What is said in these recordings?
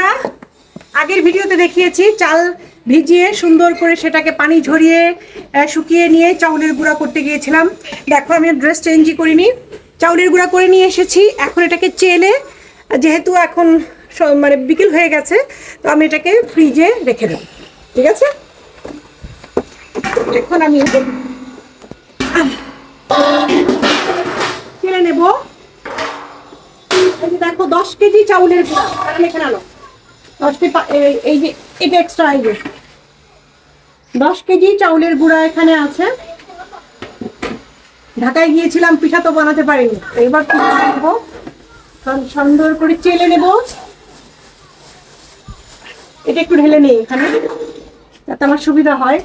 বন্ধুরা, আগের ভিডিওতে দেখিয়েছি চাল ভিজিয়ে সুন্দর করে সেটাকে পানি ঝরিয়ে শুকিয়ে নিয়ে চাউলের গুঁড়া করতে গিয়েছিলাম। দেখো আমি ড্রেস চেঞ্জই করিনি, চাউলের গুঁড়া করে নিয়ে এসেছি। এখন এটাকে চেলে, যেহেতু এখন মানে বিকেল হয়ে গেছে, তো আমি এটাকে ফ্রিজে রেখে দেব। ঠিক আছে, এখন আমি চেলে নেব। দেখো 10 কেজি চাউলের গুঁড়া এখানে আনো। 10 কেজি, এই যে এটা এক্সট্রা, এই যে 10 কেজি চাউলের গুঁড়া এখানে আছে। ঢাকায় গিয়েছিলাম, পিঠা তো বানাতে পারিনি, এবার পিঠা বানাবো। সুন্দর করে চেলে নেব। এটা একটু ঢেলে নেই এখানে, যাতে আমার সুবিধা হয়।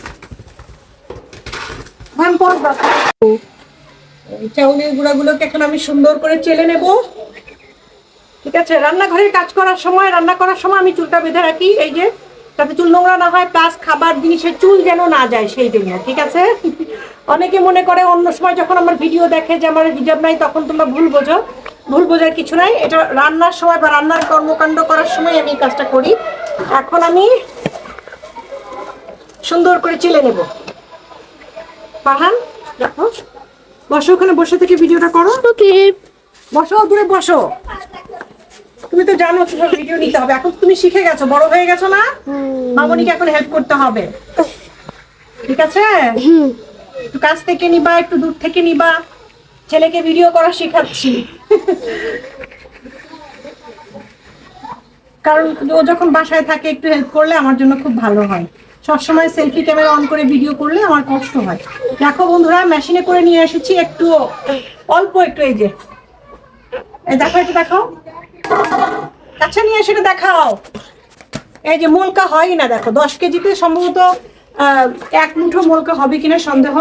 এই চাউলের গুঁড়াগুলোকে এখন আমি সুন্দর করে চেলে নেব। ঠিক আছে, রান্নাঘরের কাজ করার সময়, রান্না করার সময় আমি চুলটা বেঁধে রাখি, এই যে, যাতে চুল নোংরা না হয়, প্লাস খাবার জিনিসের চুল যেন না যায় সেই জন্য। ঠিক আছে, অনেকে মনে করে অন্য সময় যখন আমার ভিডিও দেখে যে আমার হিজাব নাই, তখন তোমরা ভুল বোঝো। ভুল বোঝার কিছু নাই, এটা রান্নার সময় বা রান্নার কর্মকাণ্ড করার সময় আমি এই কাজটা করি। এখন আমি সুন্দর করে চেলে নেব। পাহান দেখো, বসো ওখানে, বসে থেকে ভিডিওটা করো। ওকে, বসো, দূরে বসো। তুমি তো জানো তোমার ভিডিও নিতে হবে, এখন তুমি শিখে গেছো, বড় হয়ে গেছো না, মামনিকে এখন হেল্প করতে হবে। ঠিক আছে, একটু কাছ থেকে নিবা, একটু দূর থেকে নিবা। ছেলেকে ভিডিও করা শেখাচ্ছি, কারণ ও যখন বাসায় থাকে একটু হেল্প করলে আমার জন্য খুব ভালো হয়। সবসময় সেলফি ক্যামেরা অন করে ভিডিও করলে আমার কষ্ট হয়। দেখো বন্ধুরা, মেশিনে করে নিয়ে এসেছি, একটু অল্প একটু, এই যে, এই দেখো, এটা দেখো, কাছে নিয়ে এসে দেখাও। এই যে মোলকা হয় না, দেখো 10 কেজিতে সম্ভবত 1 মুঠো মোলকা হবে কিনা সন্দেহ।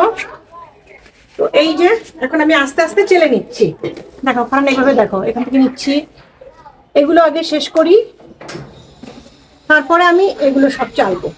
তো এই যে এখন আমি আস্তে আস্তে চেলে নিচ্ছি। দেখো, কারণ এইভাবে দেখো, এখান থেকে নিচ্ছি, এগুলো আগে শেষ করি, তারপরে আমি এগুলো সব চালবো।